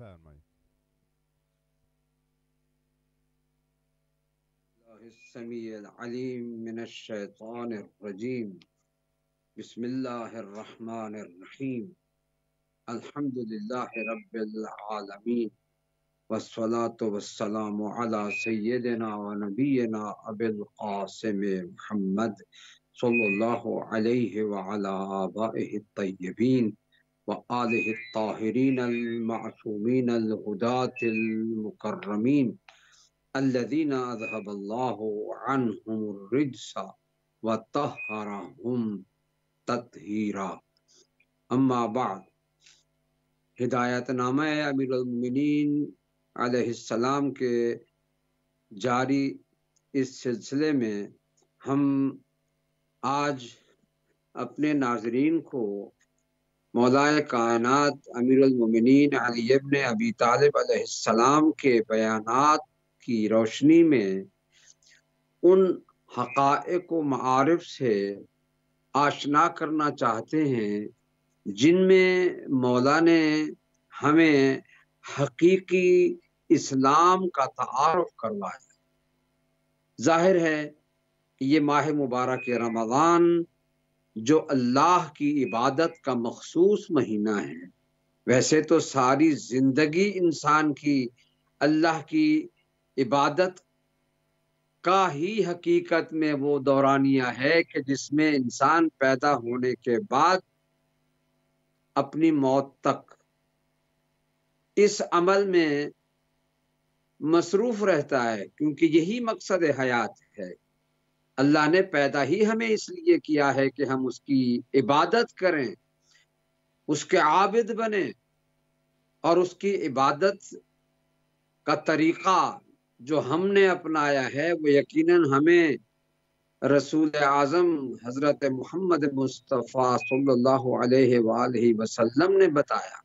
بفرمایید. السمیع العلیم من الشیطان الرجیم. بسم الله الرحمن الرحیم. الحمد لله رب العالمین والصلاة والسلام على سیدنا و نبینا ابی القاسم محمد صلی اللہ علیہ وعلى آبائه الطیبین وآلہ الطاہرین المعصومین الہداة المکرمین الذين أذهب الله عنهم الرجس وطهرهم تطهيرا. اما بعد. ہدایت نامہ امیر المومنین علیہ السلام کے جاری اس سلسلے میں ہم آج اپنے ناظرین کو مولائے کائنات امیر المومنین علی ابن ابی طالب علیہ السلام کے بیانات کی روشنی میں ان حقائق و معارف سے آشنا کرنا چاہتے ہیں جن میں مولا نے ہمیں حقیقی اسلام کا تعارف کروایا. ظاہر ہے کہ یہ ماہ مبارک رمضان جو اللہ کی عبادت کا مخصوص مہینہ ہے، ویسے تو ساری زندگی انسان کی اللہ کی عبادت کا ہی حقیقت میں وہ دورانیہ ہے کہ جس میں انسان پیدا ہونے کے بعد اپنی موت تک اس عمل میں مصروف رہتا ہے، کیونکہ یہی مقصد حیات ہے. اللہ نے پیدا ہی ہمیں اس لیے کیا ہے کہ ہم اس کی عبادت کریں، اس کے عابد بنیں، اور اس کی عبادت کا طریقہ جو ہم نے اپنایا ہے وہ یقیناً ہمیں رسول اعظم حضرت محمد مصطفیٰ صلی اللہ علیہ وآلہ وسلم نے بتایا،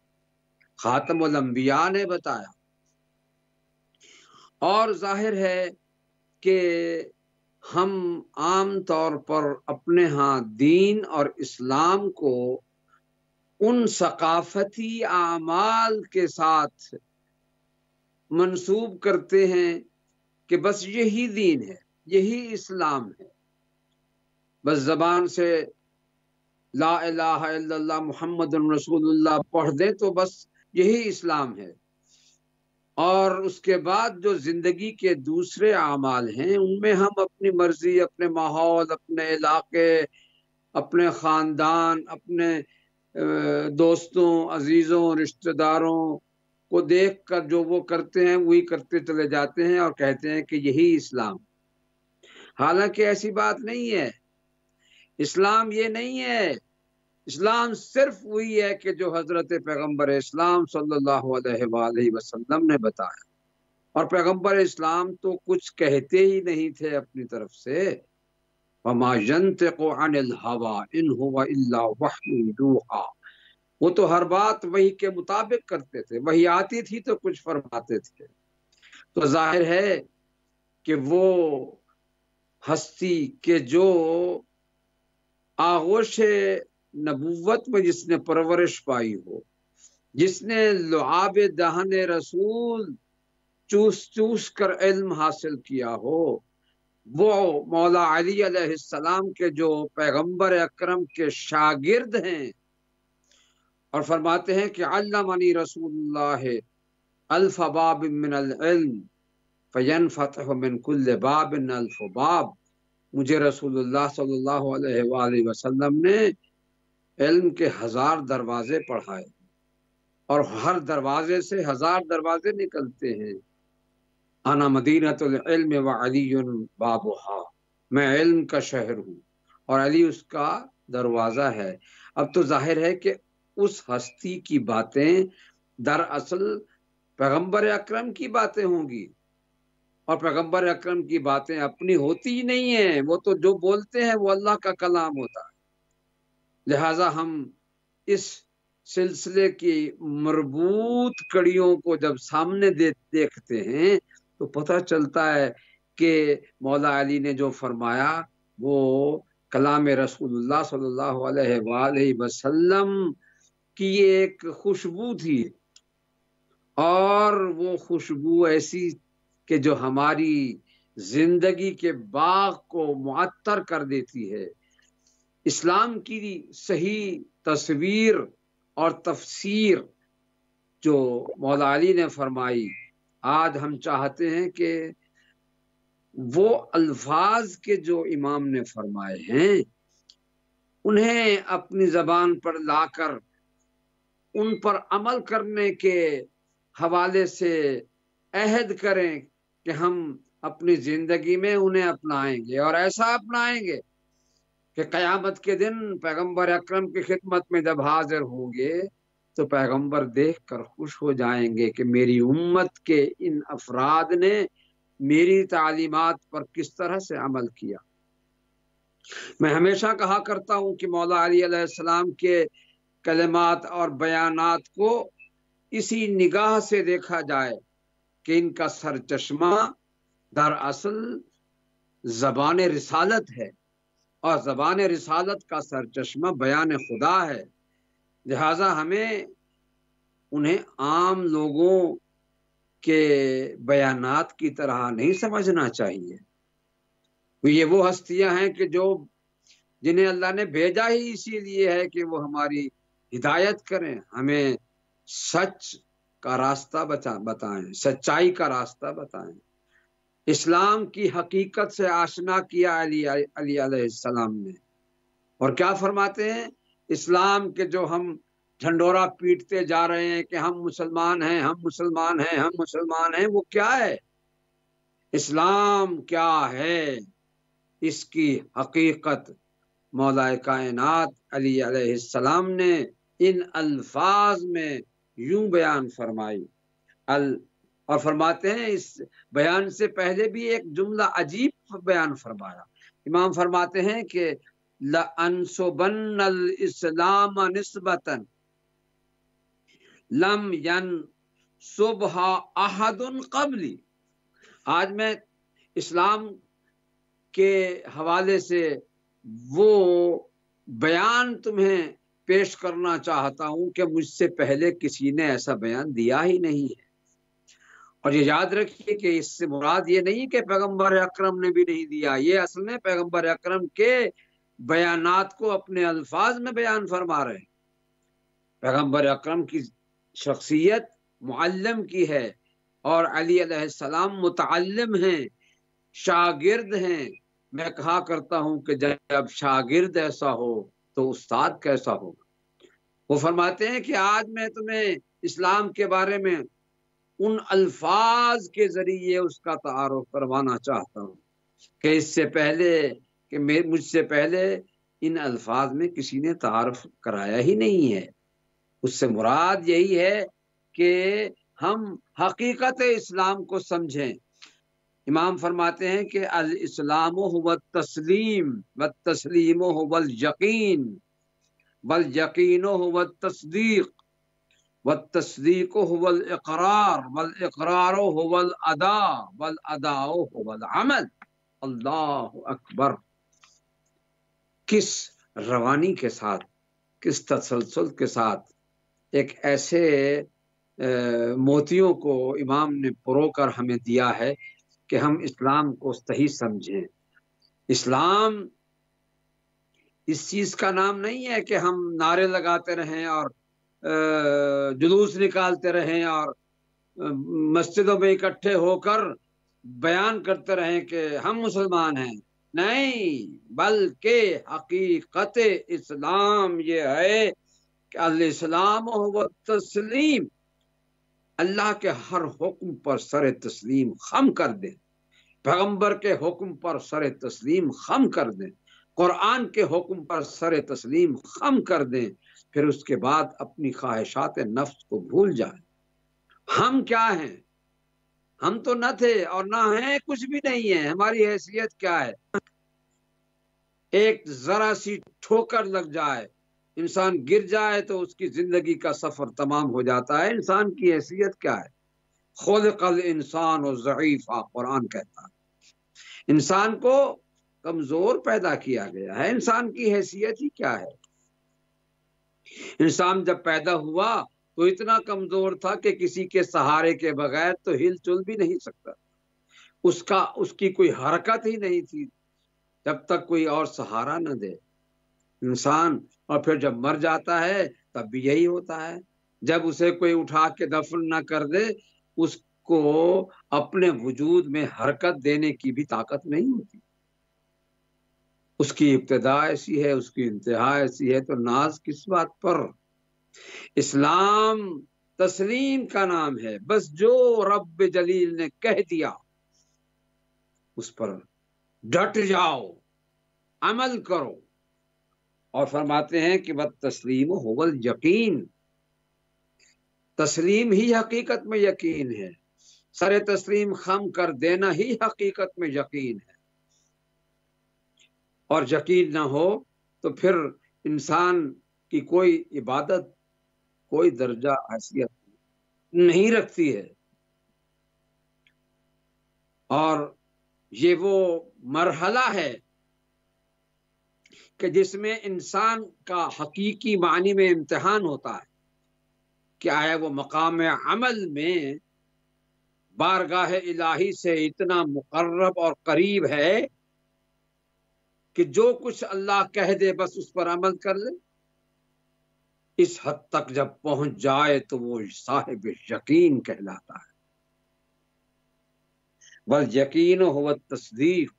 خاتم الانبیاء نے بتایا. اور ظاہر ہے کہ ہم عام طور پر اپنے ہاں دین اور اسلام کو ان ثقافتی اعمال کے ساتھ منسوب کرتے ہیں کہ بس یہی دین ہے، یہی اسلام ہے. بس زبان سے لا الہ الا اللہ محمد رسول اللہ پڑھ دیں تو بس یہی اسلام ہے. اور اس کے بعد جو زندگی کے دوسرے اعمال ہیں ان میں ہم اپنی مرضی، اپنے ماحول، اپنے علاقے، اپنے خاندان، اپنے دوستوں، عزیزوں، رشتہ داروں کو دیکھ کر جو وہ کرتے ہیں وہی کرتے چلے جاتے ہیں اور کہتے ہیں کہ یہی اسلام. حالانکہ ایسی بات نہیں ہے. اسلام یہ نہیں ہے. اسلام صرف وہی ہے کہ جو حضرت پیغمبر اسلام صلی اللہ علیہ وآلہ وسلم نے بتایا. اور پیغمبر اسلام تو کچھ کہتے ہی نہیں تھے اپنی طرف سے. وَمَا يَنْطِقُ عَنِ الْهَوَىٰ إِنْ هُوَ إِلَّا وَحْيٌ يُوحَىٰ. وہ تو ہر بات وحی کے مطابق کرتے تھے، وحی آتی تھی تو کچھ فرماتے تھے. تو ظاہر ہے کہ وہ ہستی کہ جو آغوش نبوت میں جس نے پرورش پائی ہو، جس نے لعاب دہن رسول چوس چوس کر علم حاصل کیا ہو، وہ مولا علی علیہ السلام کے جو پیغمبر اکرم کے شاگرد ہیں. اور فرماتے ہیں کہ علمنی رسول اللہ الف باب من العلم فینفتح من کل باب الف باب. مجھے رسول اللہ صلی اللہ علیہ وآلہ وسلم نے علم کے 1000 دروازے پڑھائے اور ہر دروازے سے 1000 دروازے نکلتے ہیں. انا مدینۃ العلم وعلی بابھا. میں علم کا شہر ہوں اور علی اس کا دروازہ ہے. اب تو ظاہر ہے کہ اس ہستی کی باتیں دراصل پیغمبر اکرم کی باتیں ہوں گی، اور پیغمبر اکرم کی باتیں اپنی ہوتی ہی نہیں ہیں. وہ تو جو بولتے ہیں وہ اللہ کا کلام ہوتا ہے. لہٰذا ہم اس سلسلے کی مربوط کڑیوں کو جب سامنے دیکھتے ہیں تو پتہ چلتا ہے کہ مولا علی نے جو فرمایا وہ کلام رسول اللہ صلی اللہ علیہ وآلہ وسلم کی ایک خوشبو تھی. اور وہ خوشبو ایسی کہ جو ہماری زندگی کے باغ کو معطر کر دیتی ہے۔ اسلام کی صحیح تصویر اور تفسیر جو مولا علی نے فرمائی، آج ہم چاہتے ہیں کہ وہ الفاظ کے جو امام نے فرمائے ہیں انہیں اپنی زبان پر لا کر ان پر عمل کرنے کے حوالے سے عہد کریں کہ ہم اپنی زندگی میں انہیں اپنائیں گے، اور ایسا اپنائیں گے کہ قیامت کے دن پیغمبر اکرم کی خدمت میں جب حاضر ہوں گے تو پیغمبر دیکھ کر خوش ہو جائیں گے کہ میری امت کے ان افراد نے میری تعلیمات پر کس طرح سے عمل کیا۔ میں ہمیشہ کہا کرتا ہوں کہ مولا علی علیہ السلام کے کلمات اور بیانات کو اسی نگاہ سے دیکھا جائے کہ ان کا سرچشمہ دراصل زبان رسالت ہے، اور زبان رسالت کا سرچشمہ بیان خدا ہے، لہذا ہمیں انہیں عام لوگوں کے بیانات کی طرح نہیں سمجھنا چاہیے۔ یہ وہ ہستیاں ہیں کہ جنہیں اللہ نے بھیجا ہی اسی لیے ہے کہ وہ ہماری ہدایت کریں، ہمیں سچ کا راستہ بتائیں، سچائی کا راستہ بتائیں، اسلام کی حقیقت سے آشنا کیا علی علیہ السلام نے۔ اور کیا فرماتے ہیں؟ اسلام کے جو ہم جھنڈورا پیٹتے جا رہے ہیں کہ ہم مسلمان ہیں، ہم مسلمان ہیں، ہم مسلمان ہیں، وہ کیا ہے؟ اسلام کیا ہے؟ اس کی حقیقت مولا کائنات علی علیہ السلام نے ان الفاظ میں یوں بیان فرمائی، اور فرماتے ہیں اس بیان سے پہلے بھی ایک جملہ عجیب بیان فرمایا۔ امام فرماتے ہیں کہ لَأَنْسُبَنَّ الْإِسْلَامَ نِسْبَةً لَمْ يَنْسُبْهَا أَحَدٌ قَبْلِي۔ آج میں اسلام کے حوالے سے وہ بیان تمہیں پیش کرنا چاہتا ہوں کہ مجھ سے پہلے کسی نے ایسا بیان دیا ہی نہیں ہے۔ اور یہ یاد رکھیے کہ اس سے مراد یہ نہیں کہ پیغمبر اکرم نے بھی نہیں دیا، یہ اصل میں پیغمبر اکرم کے بیانات کو اپنے الفاظ میں بیان فرما رہے ہیں۔ پیغمبر اکرم کی شخصیت معلم کی ہے، اور علی علیہ السلام متعلم ہیں، شاگرد ہیں۔ میں کہا کرتا ہوں کہ جب شاگرد ایسا ہو تو استاد کیسا ہوگا۔ وہ فرماتے ہیں کہ آج میں تمہیں اسلام کے بارے میں ان الفاظ کے ذریعے اس کا تعارف کروانا چاہتا ہوں کہ اس سے پہلے کہ مجھ سے پہلے ان الفاظ میں کسی نے تعارف کرایا ہی نہیں ہے۔ اس سے مراد یہی ہے کہ ہم حقیقت اسلام کو سمجھیں۔ امام فرماتے ہیں کہ الاسلام هو التسلیم والتسلیم هو الیقین والیقین هو التصدیق والتصدیق هو الاقرار والاقرار هو الاداء والاداء هو العمل۔ اللہ اکبر! کس روانی کے ساتھ، کس تسلسل کے ساتھ ایک ایسے موتیوں کو امام نے پرو کر ہمیں دیا ہے کہ ہم اسلام کو صحیح سمجھیں۔ اسلام اس چیز کا نام نہیں ہے کہ ہم نعرے لگاتے رہیں اور جلوس نکالتے رہیں اور مسجدوں میں اکٹھے ہو کر بیان کرتے رہیں کہ ہم مسلمان ہیں۔ نہیں، بلکہ حقیقت اسلام یہ ہے کہ الاسلام هو التسلیم، اللہ کے ہر حکم پر سر تسلیم خم کر دیں، پیغمبر کے حکم پر سر تسلیم خم کر دیں، قرآن کے حکم پر سر تسلیم خم کر دیں، پھر اس کے بعد اپنی خواہشات نفس کو بھول جائیں۔ ہم کیا ہیں؟ ہم تو نہ تھے اور نہ ہیں، کچھ بھی نہیں ہے۔ ہماری حیثیت کیا ہے؟ ایک ذرا سی ٹھوکر لگ جائے، انسان گر جائے تو اس کی زندگی کا سفر تمام ہو جاتا ہے۔ انسان کی حیثیت کیا ہے؟ خلق الانسان ضعیفا، قرآن کہتا ہے انسان کو کمزور پیدا کیا گیا ہے۔ انسان کی حیثیت ہی کیا ہے؟ انسان جب پیدا ہوا وہ اتنا کمزور تھا کہ کسی کے سہارے کے بغیر تو ہل چل بھی نہیں سکتا، اس کی کوئی حرکت ہی نہیں تھی جب تک کوئی اور سہارا نہ دے انسان۔ اور پھر جب مر جاتا ہے تب بھی یہی ہوتا ہے، جب اسے کوئی اٹھا کے دفن نہ کر دے اس کو اپنے وجود میں حرکت دینے کی بھی طاقت نہیں ہوتی۔ اس کی ابتدا ایسی ہے، اس کی انتہا ایسی ہے، تو ناز کس بات پر؟ اسلام تسلیم کا نام ہے، بس جو رب جلیل نے کہہ دیا اس پر ڈٹ جاؤ، عمل کرو۔ اور فرماتے ہیں کہ بد تسلیم هو الیقین، تسلیم ہی حقیقت میں یقین ہے، سر تسلیم خم کر دینا ہی حقیقت میں یقین ہے۔ اور یقین نہ ہو تو پھر انسان کی کوئی عبادت کوئی درجہ حیثیت نہیں رکھتی ہے۔ اور یہ وہ مرحلہ ہے کہ جس میں انسان کا حقیقی معنی میں امتحان ہوتا ہے کہ آیا وہ مقام عمل میں بارگاہ الہی سے اتنا مقرب اور قریب ہے کہ جو کچھ اللہ کہہ دے بس اس پر عمل کر لے۔ اس حد تک جب پہنچ جائے تو وہ صاحب یقین کہلاتا ہے۔ والیقین هو التصدیق،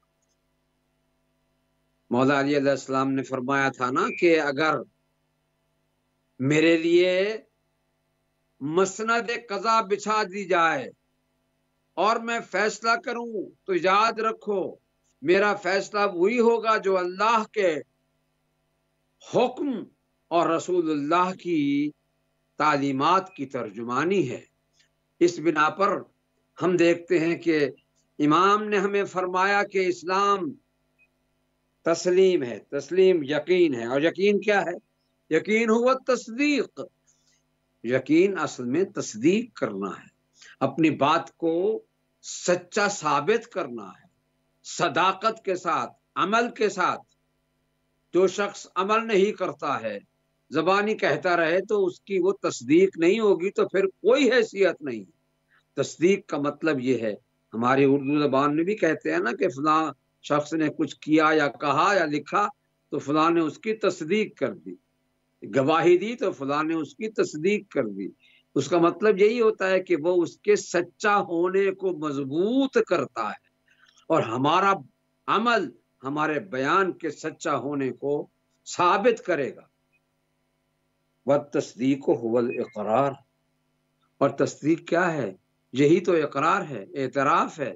مولا علی علیہ السلام نے فرمایا تھا نا کہ اگر میرے لیے مسند قضا بچھا دی جائے اور میں فیصلہ کروں تو یاد رکھو میرا فیصلہ وہی ہوگا جو اللہ کے حکم اور رسول اللہ کی تعلیمات کی ترجمانی ہے۔ اس بنا پر ہم دیکھتے ہیں کہ امام نے ہمیں فرمایا کہ اسلام تسلیم ہے، تسلیم یقین ہے، اور یقین کیا ہے؟ یقین ہوا تصدیق، یقین اصل میں تصدیق کرنا ہے، اپنی بات کو سچا ثابت کرنا ہے، صداقت کے ساتھ، عمل کے ساتھ۔ جو شخص عمل نہیں کرتا ہے، زبانی کہتا رہے تو اس کی وہ تصدیق نہیں ہوگی، تو پھر کوئی حیثیت نہیں۔ تصدیق کا مطلب یہ ہے، ہماری اردو زبان میں بھی کہتے ہیں نا کہ فلاں شخص نے کچھ کیا یا کہا یا لکھا تو فلاں نے اس کی تصدیق کر دی، گواہی دی تو فلاں نے اس کی تصدیق کر دی۔ اس کا مطلب یہی ہوتا ہے کہ وہ اس کے سچا ہونے کو مضبوط کرتا ہے، اور ہمارا عمل ہمارے بیان کے سچا ہونے کو ثابت کرے گا۔ والتصدیق هو الاقرار، اور تصدیق کیا ہے؟ یہی تو اقرار ہے، اعتراف ہے۔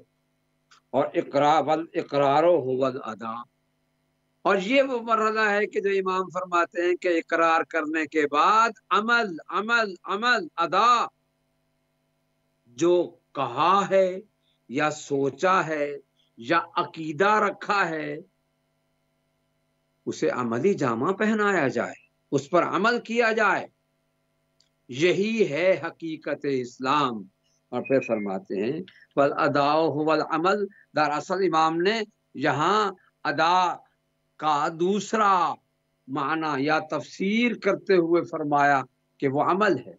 اور اقرار هو الادا، اور یہ وہ مرحلہ ہے کہ جو امام فرماتے ہیں کہ اقرار کرنے کے بعد عمل عمل عمل ادا، جو کہا ہے یا سوچا ہے یا عقیدہ رکھا ہے اسے عملی جامہ پہنایا جائے، اس پر عمل کیا جائے، یہی ہے حقیقت اسلام۔ اور پھر فرماتے ہیں والاداء هو العمل، دراصل امام نے یہاں ادا کا دوسرا معنی یا تفسیر کرتے ہوئے فرمایا کہ وہ عمل ہے،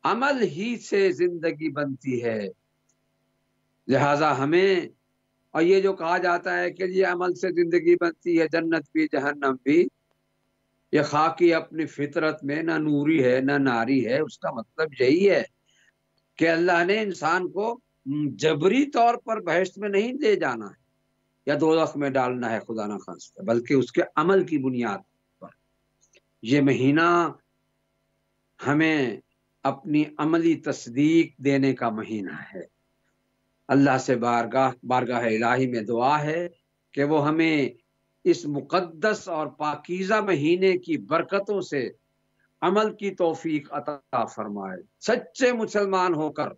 عمل ہی سے زندگی بنتی ہے۔ لہذا ہمیں، اور یہ جو کہا جاتا ہے کہ یہ عمل سے زندگی بنتی ہے، جنت بھی جہنم بھی، یہ خاکی اپنی فطرت میں نہ نوری ہے نہ ناری ہے۔ اس کا مطلب یہی ہے کہ اللہ نے انسان کو جبری طور پر بہشت میں نہیں لے جانا ہے یا دوزخ میں ڈالنا ہے خدا نہ خواستہ، بلکہ اس کے عمل کی بنیاد پر۔ یہ مہینہ ہمیں اپنی عملی تصدیق دینے کا مہینہ ہے۔ اللہ سے بارگاہ الہی میں دعا ہے کہ وہ ہمیں اس مقدس اور پاکیزہ مہینے کی برکتوں سے عمل کی توفیق عطا فرمائے۔ سچے مسلمان ہو کر،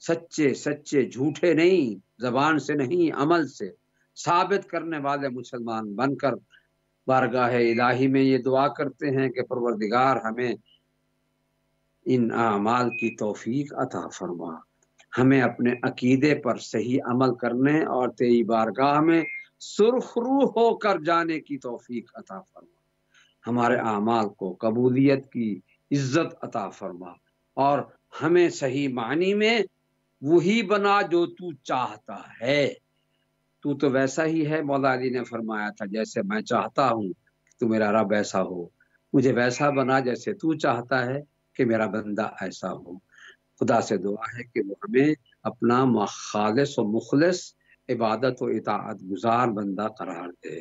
سچے سچے جھوٹے نہیں، زبان سے نہیں عمل سے ثابت کرنے والے مسلمان بن کر بارگاہ الہی میں یہ دعا کرتے ہیں کہ پروردگار ہمیں ان اعمال کی توفیق عطا فرما، ہمیں اپنے عقیدے پر صحیح عمل کرنے اور تیری بارگاہ میں سرخرو ہو کر جانے کی توفیق عطا فرما، ہمارے اعمال کو قبولیت کی عزت عطا فرما اور ہمیں صحیح معنی میں وہی بنا جو تو چاہتا ہے. تو ویسا ہی ہے، مولا علی نے فرمایا تھا، جیسے میں چاہتا ہوں کہ تو میرا رب ایسا ہو، مجھے ویسا بنا جیسے تو چاہتا ہے کہ میرا بندہ ایسا ہو. خدا سے دعا ہے کہ وہ ہمیں اپنا خالص و مخلص عبادت و اطاعت گزار بندہ قرار دے.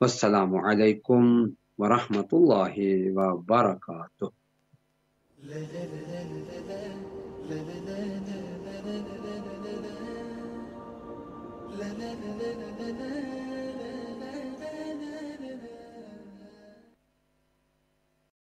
والسلام علیکم ورحمۃ اللہ وبرکاتہ.